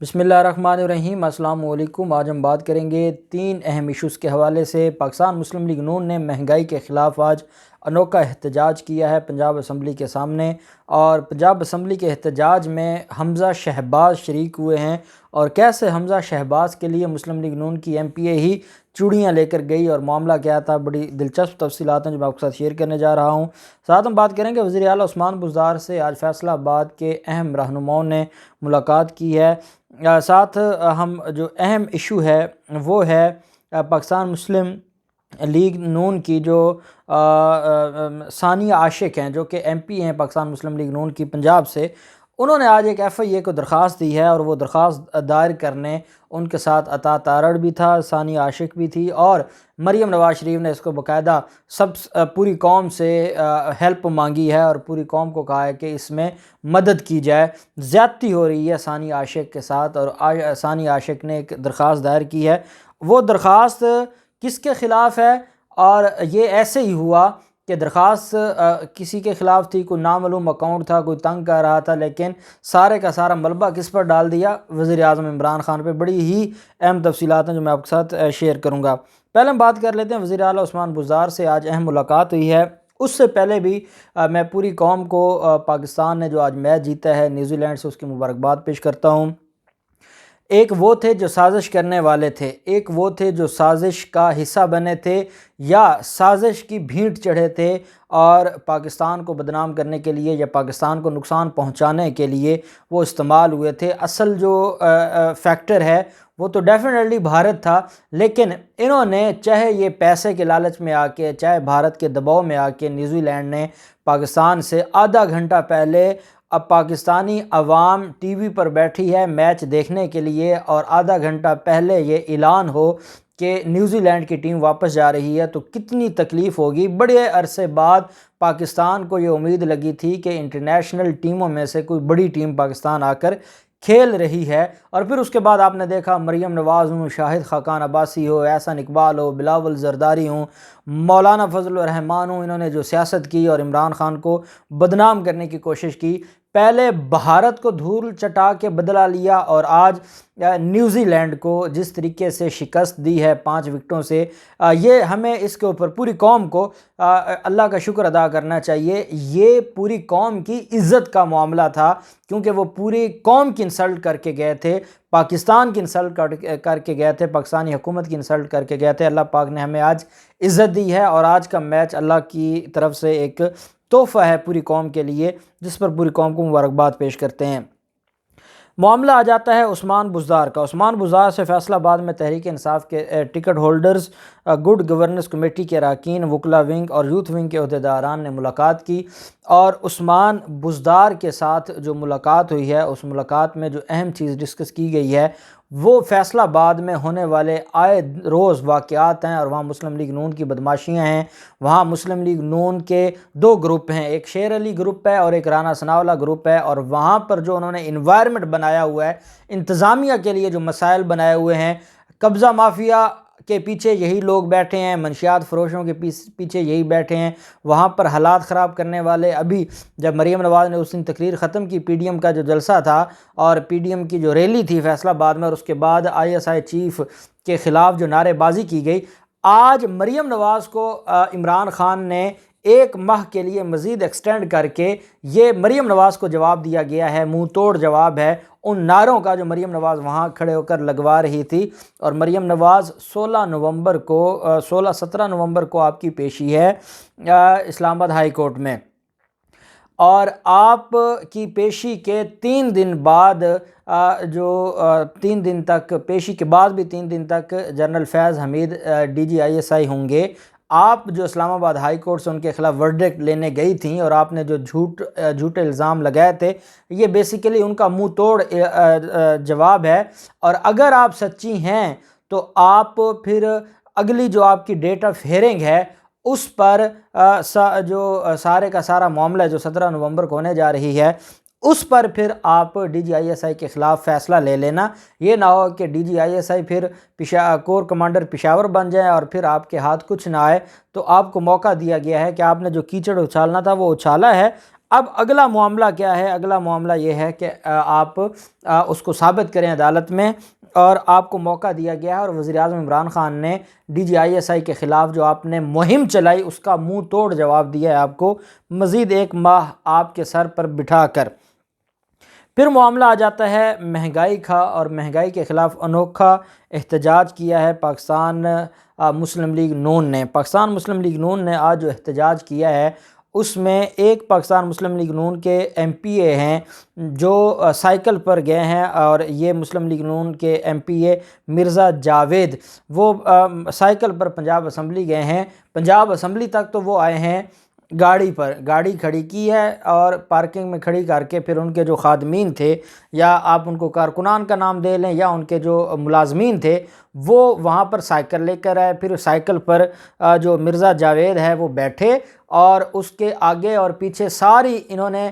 بسم اللہ الرحمن الرحیم۔ السلام علیکم۔ آج ہم بات کریں گے 3 اہم ایشوز کے حوالے سے۔ پاکستان مسلم لیگ نون نے مہنگائی کے خلاف آج انوکھا احتجاج کیا ہے پنجاب اسمبلی کے سامنے، اور پنجاب اسمبلی کے احتجاج میں حمزہ شہباز شریک ہوئے ہیں، اور کیسے حمزہ شہباز کے لیے مسلم لیگ نون کی MP ہی چوڑیاں لے کر گئی اور معاملہ کیا تھا۔ بڑی دلچسپ تفصیلات ہیں جو میں آپ کے ساتھ شیئر کرنے جا رہا ہوں۔ ساتھ ہم بات کریں گے وزیر اعلیٰ عثمان بزدار سے آج فیصلہ آباد کے اہم رہنماؤں نے ملاقات کی ہے۔ ساتھ ہم جو اہم ایشو ہے وہ ہے پاکستان مسلم لیگ نون کی جو ثانیہ عاشق ہیں، جو کہ MP ہیں پاکستان مسلم لیگ نون کی پنجاب سے، انہوں نے آج ایک FIA کو درخواست دی ہے، اور وہ درخواست دائر کرنے ان کے ساتھ عطا تارڑ بھی تھا، ثانیہ عاشق بھی تھی، اور مریم نواز شریف نے اس کو باقاعدہ پوری قوم سے ہیلپ مانگی ہے، اور پوری قوم کو کہا ہے کہ اس میں مدد کی جائے۔ زیادتی ہو رہی ہے ثانیہ عاشق کے ساتھ، اور ثانیہ عاشق نے ایک درخواست دائر کی ہے۔ وہ درخواست کس کے خلاف ہے؟ اور یہ ایسے ہی ہوا کہ درخواست کسی کے خلاف تھی، کوئی نامعلوم اکاؤنٹ تھا، کوئی تنگ کر رہا تھا، لیکن سارے کا سارا ملبہ کس پر ڈال دیا؟ وزیر اعظم عمران خان پہ۔ بڑی ہی اہم تفصیلات ہیں جو میں آپ کے ساتھ شیئر کروں گا۔ پہلے ہم بات کر لیتے ہیں وزیر اعلیٰ عثمان بزدار سے آج اہم ملاقات ہوئی ہے۔ اس سے پہلے بھی میں پوری قوم کو پاکستان نے جو آج میچ جیتا ہے نیوزی لینڈ سے، اس کی مبارکباد پیش کرتا ہوں۔ ایک وہ تھے جو سازش کرنے والے تھے، ایک وہ تھے جو سازش کا حصہ بنے تھے یا سازش کی بھینٹ چڑھے تھے، اور پاکستان کو بدنام کرنے کے لیے یا پاکستان کو نقصان پہنچانے کے لیے وہ استعمال ہوئے تھے۔ اصل جو فیکٹر ہے وہ تو ڈیفینیٹلی بھارت تھا، لیکن انہوں نے چاہے یہ پیسے کے لالچ میں آ کے، چاہے بھارت کے دباؤ میں آ کے، نیوزی لینڈ نے پاکستان سے آدھا گھنٹہ پہلے، اب پاکستانی عوام ٹی وی پر بیٹھی ہے میچ دیکھنے کے لیے، اور آدھا گھنٹہ پہلے یہ اعلان ہو کہ نیوزی لینڈ کی ٹیم واپس جا رہی ہے، تو کتنی تکلیف ہوگی۔ بڑے عرصے بعد پاکستان کو یہ امید لگی تھی کہ انٹرنیشنل ٹیموں میں سے کوئی بڑی ٹیم پاکستان آ کر کھیل رہی ہے، اور پھر اس کے بعد آپ نے دیکھا مریم نواز ہوں، شاہد خاقان عباسی ہو، احسن اقبال ہو، بلاول زرداری ہوں، مولانا فضل الرحمان ہوں، انہوں نے جو سیاست کی اور عمران خان کو بدنام کرنے کی کوشش کی۔ پہلے بھارت کو دھول چٹا کے بدلہ لیا، اور آج نیوزی لینڈ کو جس طریقے سے شکست دی ہے 5 وکٹوں سے، یہ ہمیں اس کے اوپر پوری قوم کو اللہ کا شکر ادا کرنا چاہیے۔ یہ پوری قوم کی عزت کا معاملہ تھا، کیونکہ وہ پوری قوم کی انسلٹ کر کے گئے تھے، پاکستان کی انسلٹ کر کے گئے تھے، پاکستانی حکومت کی انسلٹ کر کے گئے تھے۔ اللہ پاک نے ہمیں آج عزت دی ہے، اور آج کا میچ اللہ کی طرف سے ایک تحفہ ہے پوری قوم کے لیے، جس پر پوری قوم کو مبارکباد پیش کرتے ہیں۔ معاملہ آ جاتا ہے عثمان بزدار کا۔ عثمان بزدار سے فیصلہ آباد میں تحریک انصاف کے ticket holders, good governance committee کے اراکین، وکلا ونگ اور یوتھ ونگ کے عہدیداران نے ملاقات کی، اور عثمان بزدار کے ساتھ جو ملاقات ہوئی ہے، اس ملاقات میں جو اہم چیز ڈسکس کی گئی ہے وہ فیصلہ آباد میں ہونے والے آئے روز واقعات ہیں، اور وہاں مسلم لیگ نون کی بدماشیاں ہیں۔ وہاں مسلم لیگ نون کے 2 گروپ ہیں، ایک شیر علی گروپ ہے اور ایک رانا ثناءاللہ گروپ ہے، اور وہاں پر جو انہوں نے انوائرمنٹ بنایا ہوا ہے، انتظامیہ کے لیے جو مسائل بنائے ہوئے ہیں، قبضہ مافیا کے پیچھے یہی لوگ بیٹھے ہیں، منشیات فروشوں کے پیچھے یہی بیٹھے ہیں، وہاں پر حالات خراب کرنے والے۔ ابھی جب مریم نواز نے اس دن تقریر ختم کی، PDM کا جو جلسہ تھا اور PDM کی جو ریلی تھی فیصلہ آباد میں، اور اس کے بعد ISI چیف کے خلاف جو نعرے بازی کی گئی، آج مریم نواز کو عمران خان نے 1 ماہ کے لیے مزید ایکسٹینڈ کر کے یہ مریم نواز کو جواب دیا گیا ہے، منہ توڑ جواب ہے ان نعروں کا جو مریم نواز وہاں کھڑے ہو کر لگوا رہی تھی۔ اور مریم نواز 17 نومبر کو آپ کی پیشی ہے اسلام آباد ہائی کورٹ میں، اور آپ کی پیشی کے 3 دن بعد جو 3 دن تک پیشی کے بعد بھی 3 دن تک جنرل فیض حمید DG ISI ہوں گے۔ آپ جو اسلام آباد ہائی کورٹ سے ان کے خلاف ورڈکٹ لینے گئی تھیں، اور آپ نے جو جھوٹے الزام لگائے تھے، یہ بیسیکلی ان کا منہ توڑ جواب ہے، اور اگر آپ سچی ہیں تو آپ پھر اگلی جو آپ کی ڈیٹ آف ہیئرنگ ہے اس پر جو سارے کا سارا معاملہ جو 17 نومبر کو ہونے جا رہی ہے، اس پر پھر آپ DG ISI کے خلاف فیصلہ لے لینا۔ یہ نہ ہو کہ DG ISI پھر کور کمانڈر پشاور بن جائیں اور پھر آپ کے ہاتھ کچھ نہ آئے۔ تو آپ کو موقع دیا گیا ہے کہ آپ نے جو کیچڑ اچھالنا تھا وہ اچھالا ہے، اب اگلا معاملہ کیا ہے؟ اگلا معاملہ یہ ہے کہ آپ اس کو ثابت کریں عدالت میں، اور آپ کو موقع دیا گیا ہے، اور وزیر اعظم عمران خان نے DGI کے خلاف جو آپ نے مہم چلائی اس کا منہ توڑ جواب دیا ہے آپ کو، مزید 1 ماہ آپ کے سر پر بٹھا کر۔ پھر معاملہ آ جاتا ہے مہنگائی کا، اور مہنگائی کے خلاف انوکھا احتجاج کیا ہے پاکستان مسلم لیگ نون نے۔ پاکستان مسلم لیگ نون نے آج جو احتجاج کیا ہے اس میں ایک پاکستان مسلم لیگ نون کے MPA ہیں جو سائیکل پر گئے ہیں، اور یہ مسلم لیگ نون کے MPA مرزا جاوید وہ سائیکل پر پنجاب اسمبلی گئے ہیں۔ پنجاب اسمبلی تک تو وہ آئے ہیں گاڑی پر، گاڑی کھڑی کی ہے اور پارکنگ میں کھڑی کر کے پھر ان کے جو خادمین تھے، یا آپ ان کو کارکنان کا نام دے لیں، یا ان کے جو ملازمین تھے، وہ وہاں پر سائیکل لے کر آئے۔ پھر سائیکل پر جو مرزا جاوید ہے وہ بیٹھے، اور اس کے آگے اور پیچھے ساری انہوں نے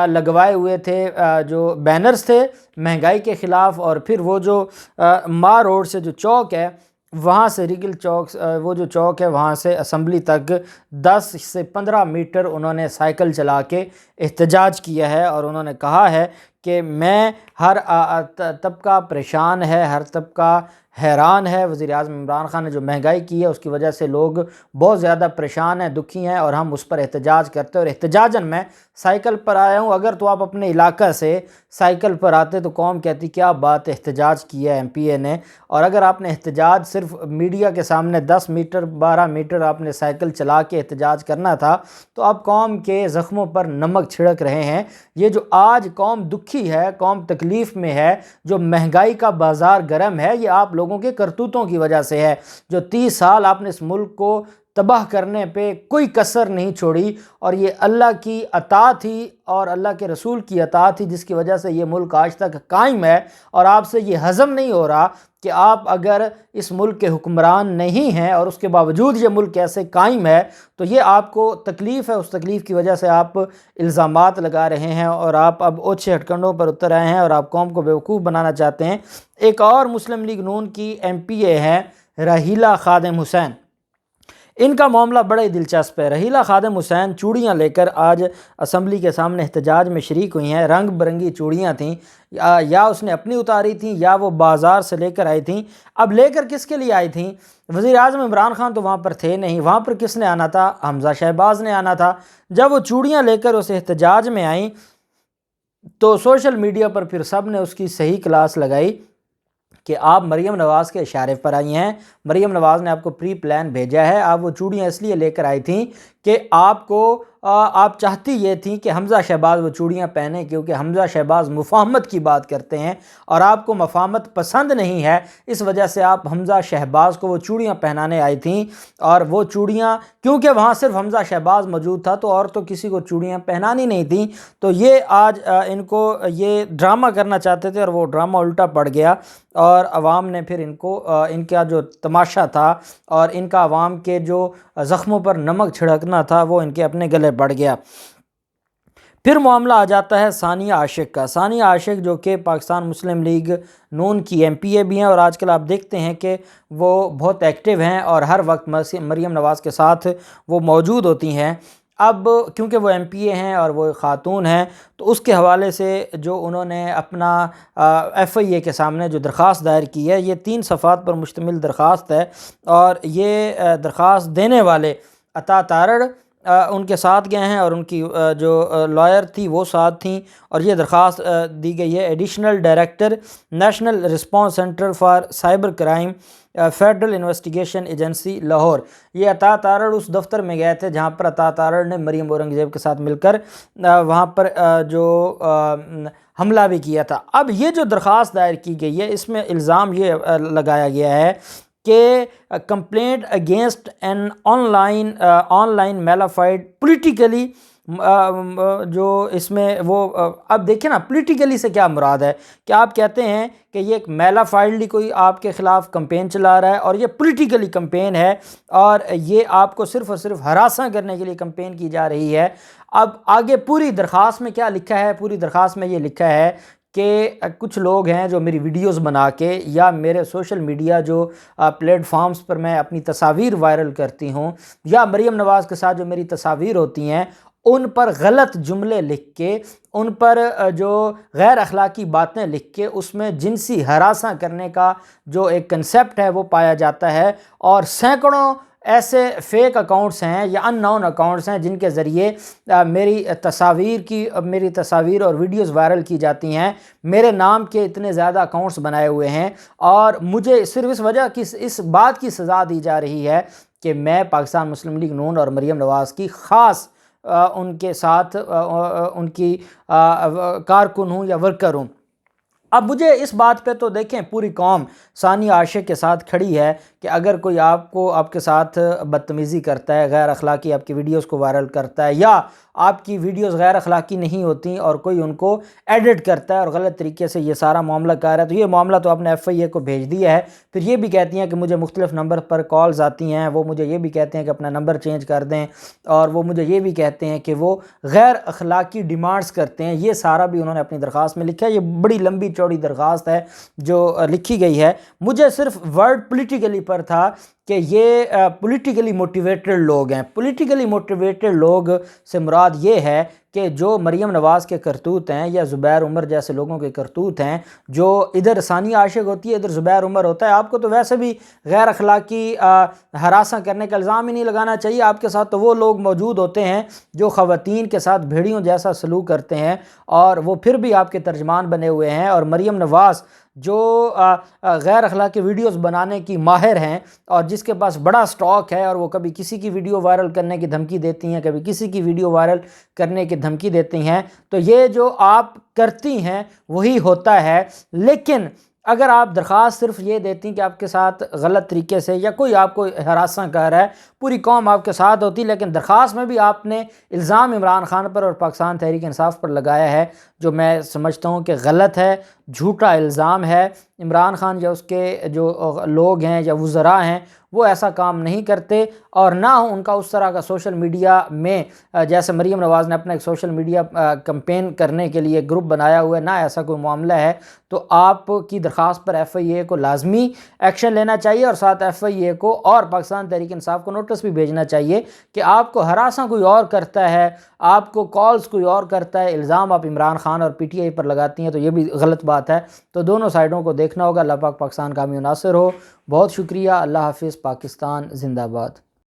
لگوائے ہوئے تھے جو بینرز تھے مہنگائی کے خلاف۔ اور پھر وہ جو ماہ روڈ سے جو چوک ہے وہاں سے ریگل چوک، وہ جو چوک ہے وہاں سے اسمبلی تک 10 سے 15 میٹر انہوں نے سائیکل چلا کے احتجاج کیا ہے، اور انہوں نے کہا ہے کہ میں ہر طبقہ پریشان ہے، ہر طبقہ حیران ہے۔ وزیر اعظم عمران خان نے جو مہنگائی کی ہے اس کی وجہ سے لوگ بہت زیادہ پریشان ہیں، دکھی ہیں، اور ہم اس پر احتجاج کرتے ہیں، اور احتجاجاً میں سائیکل پر آیا ہوں۔ اگر تو آپ اپنے علاقہ سے سائیکل پر آتے تو قوم کہتی کیا بات احتجاج کیا ہے MPA نے، اور اگر آپ نے احتجاج صرف میڈیا کے سامنے 10 میٹر 12 میٹر آپ نے سائیکل چلا کے احتجاج کرنا تھا، تو آپ قوم کے زخموں پر نمک چھڑک رہے ہیں۔ یہ جو آج قوم دکھی ہے، قوم تکلیف میں ہے، جو مہنگائی کا بازار گرم ہے، یہ آپ لوگوں کے کرتوتوں کی وجہ سے ہے۔ جو 30 سال آپ نے اس ملک کو تباہ کرنے پہ کوئی کسر نہیں چھوڑی، اور یہ اللہ کی عطا تھی اور اللہ کے رسول کی عطا تھی جس کی وجہ سے یہ ملک آج تک قائم ہے، اور آپ سے یہ ہضم نہیں ہو رہا کہ آپ اگر اس ملک کے حکمران نہیں ہیں اور اس کے باوجود یہ ملک کیسے قائم ہے، تو یہ آپ کو تکلیف ہے۔ اس تکلیف کی وجہ سے آپ الزامات لگا رہے ہیں، اور آپ اب اوچھے ہتھکنڈوں پر اتر آئے ہیں، اور آپ قوم کو بیوقوف بنانا چاہتے ہیں۔ ایک اور مسلم لیگ نون کی MPA ہیں رحیلہ خادم حسین، ان کا معاملہ بڑا ہی دلچسپ ہے۔ رحیلہ خادم حسین چوڑیاں لے کر آج اسمبلی کے سامنے احتجاج میں شریک ہوئی ہیں۔ رنگ برنگی چوڑیاں تھیں، یا اس نے اپنی اتاری تھیں یا وہ بازار سے لے کر آئی تھیں۔ اب لے کر کس کے لیے آئی تھیں؟ وزیر اعظم عمران خان تو وہاں پر تھے نہیں، وہاں پر کس نے آنا تھا؟ حمزہ شہباز نے آنا تھا۔ جب وہ چوڑیاں لے کر اس احتجاج میں آئیں تو سوشل میڈیا پر پھر سب نے اس کی صحیح کلاس لگائی کہ آپ مریم نواز کے اشارے پر آئی ہیں، مریم نواز نے آپ کو پری پلان بھیجا ہے۔ آپ وہ چوڑیاں اس لیے لے کر آئی تھیں کہ آپ چاہتی یہ تھیں کہ حمزہ شہباز وہ چوڑیاں پہنیں، کیونکہ حمزہ شہباز مفاہمت کی بات کرتے ہیں اور آپ کو مفاہمت پسند نہیں ہے، اس وجہ سے آپ حمزہ شہباز کو وہ چوڑیاں پہنانے آئی تھیں۔ اور وہ چوڑیاں کیونکہ وہاں صرف حمزہ شہباز موجود تھا تو اور تو کسی کو چوڑیاں پہنانی نہیں تھیں، تو یہ آج ان کو یہ ڈرامہ کرنا چاہتے تھے، اور وہ ڈرامہ الٹا پڑ گیا، اور عوام نے پھر ان کا جو تماشا تھا اور ان کا عوام کے جو زخموں پر نمک چھڑکنا تھا وہ ان کے اپنے گلے پڑ گیا۔ پھر معاملہ آ جاتا ہے ثانیہ عاشق کا۔ ثانیہ عاشق جو کہ پاکستان مسلم لیگ نون کی MPA بھی ہیں، اور آج کل آپ دیکھتے ہیں کہ وہ بہت ایکٹیو ہیں اور ہر وقت مریم نواز کے ساتھ وہ موجود ہوتی ہیں۔ اب کیونکہ وہ MPA ہیں اور وہ خاتون ہیں تو اس کے حوالے سے جو انہوں نے اپنا FIA کے سامنے جو درخواست دائر کی ہے، یہ 3 صفحات پر مشتمل درخواست ہے، اور یہ درخواست دینے والے عطا تارڑ ان کے ساتھ گئے ہیں، اور ان کی جو لائر تھی وہ ساتھ تھیں، اور یہ درخواست دی گئی ہے additional director national response centre for cyber crime federal investigation agency Lahore. یہ عطا تارڑ اس دفتر میں گئے تھے جہاں پر عطا تارڑ نے مریم اورنگزیب کے ساتھ مل کر وہاں پر جو حملہ بھی کیا تھا۔ اب یہ جو درخواست دائر کی گئی ہے اس میں الزام یہ لگایا گیا ہے کہ complaint against an online mala fide politically, جو اس میں وہ اب دیکھیں نا پولیٹیکلی سے کیا مراد ہے، کہ آپ کہتے ہیں کہ یہ ایک میلافائڈلی کوئی آپ کے خلاف کمپین چلا رہا ہے، اور یہ پولیٹیکلی کمپین ہے، اور یہ آپ کو صرف اور صرف ہراساں کرنے کے لیے کمپین کی جا رہی ہے۔ اب آگے پوری درخواست میں کیا لکھا ہے؟ پوری درخواست میں یہ لکھا ہے کہ کچھ لوگ ہیں جو میری ویڈیوز بنا کے یا میرے سوشل میڈیا جو پلیٹ فارمز پر میں اپنی تصاویر وائرل کرتی ہوں، یا مریم نواز کے ساتھ جو میری تصاویر ہوتی ہیں، ان پر غلط جملے لکھ کے، ان پر جو غیر اخلاقی باتیں لکھ کے اس میں جنسی ہراساں کرنے کا جو ایک کنسیپٹ ہے وہ پایا جاتا ہے، اور سینکڑوں ایسے فیک اکاؤنٹس ہیں یا ان نون اکاؤنٹس ہیں جن کے ذریعے میری تصاویر اور ویڈیوز وائرل کی جاتی ہیں۔ میرے نام کے اتنے زیادہ اکاؤنٹس بنائے ہوئے ہیں، اور مجھے صرف اس وجہ کی، اس بات کی سزا دی جا رہی ہے کہ میں پاکستان مسلم لیگ نون اور مریم نواز کی خاص ان کے ساتھ ان کی کارکن ہوں یا ورکر ہوں۔ اب مجھے اس بات پہ تو دیکھیں پوری قوم ثانیہ عاشق کے ساتھ کھڑی ہے کہ اگر کوئی آپ کے ساتھ بدتمیزی کرتا ہے، غیر اخلاقی آپ کی ویڈیوز کو وائرل کرتا ہے، یا آپ کی ویڈیوز غیر اخلاقی نہیں ہوتی اور کوئی ان کو ایڈٹ کرتا ہے اور غلط طریقے سے یہ سارا معاملہ کر رہا ہے، تو یہ معاملہ تو آپ نے ایف آئی اے کو بھیج دیا ہے۔ پھر یہ بھی کہتی ہیں کہ مجھے مختلف نمبر پر کالز آتی ہیں، وہ مجھے یہ بھی کہتے ہیں کہ اپنا نمبر چینج کر دیں، اور وہ مجھے یہ بھی کہتے ہیں کہ وہ غیر اخلاقی ڈیمانڈز کرتے ہیں۔ یہ سارا بھی انہوں نے اپنی درخواست میں لکھا ہے۔ یہ بڑی لمبی چوڑی درخواست ہے جو لکھی گئی ہے۔ مجھے صرف ورڈ پولیٹیکلی پر تھا کہ یہ پولیٹیکلی موٹیویٹڈ لوگ ہیں۔ پولیٹیکلی موٹیویٹڈ لوگ سے مراد یہ ہے کہ جو مریم نواز کے کرتوت ہیں یا زبیر عمر جیسے لوگوں کے کرتوت ہیں، جو ادھر ثانیہ عاشق ہوتی ہے، ادھر زبیر عمر ہوتا ہے۔ آپ کو تو ویسے بھی غیر اخلاقی ہراساں کرنے کا الزام ہی نہیں لگانا چاہیے۔ آپ کے ساتھ تو وہ لوگ موجود ہوتے ہیں جو خواتین کے ساتھ بھیڑیوں جیسا سلوک کرتے ہیں، اور وہ پھر بھی آپ کے ترجمان بنے ہوئے ہیں۔ اور مریم نواز جو غیر اخلاقی ویڈیوز بنانے کی ماہر ہیں، اور جس کے پاس بڑا سٹاک ہے، اور وہ کبھی کسی کی ویڈیو وائرل کرنے کی دھمکی دیتی ہیں، کبھی کسی کی ویڈیو وائرل کرنے کی دھمکی دیتی ہیں، تو یہ جو آپ کرتی ہیں وہی ہوتا ہے۔ لیکن اگر آپ درخواست صرف یہ دیتی کہ آپ کے ساتھ غلط طریقے سے یا کوئی آپ کو ہراساں کر رہا ہے، پوری قوم آپ کے ساتھ ہوتی، لیکن درخواست میں بھی آپ نے الزام عمران خان پر اور پاکستان تحریک انصاف پر لگایا ہے، جو میں سمجھتا ہوں کہ غلط ہے، جھوٹا الزام ہے۔ عمران خان یا اس کے جو لوگ ہیں یا وزراء ہیں وہ ایسا کام نہیں کرتے، اور نہ ان کا اس طرح کا سوشل میڈیا میں جیسے مریم نواز نے اپنا ایک سوشل میڈیا کمپین کرنے کے لیے گروپ بنایا ہوا ہے، نہ ایسا کوئی معاملہ ہے۔ تو آپ کی درخواست پر ایف آئی اے کو لازمی ایکشن لینا چاہیے، اور ساتھ ایف آئی اے کو اور پاکستان تحریک انصاف کو نوٹس بھی بھیجنا چاہیے کہ آپ کو ہراساں کوئی اور کرتا ہے، آپ کو کالز کوئی اور کرتا ہے، الزام آپ عمران خان اور پی ٹی آئی پر لگاتی ہیں، تو یہ بھی غلط بات ہے۔ تو دونوں سائڈوں کو دیکھنا ہوگا۔ اللہ پاک پاکستان کا حامی و ناصر ہو۔ بہت شکریہ۔ اللہ حافظ۔ پاکستان زندہ باد۔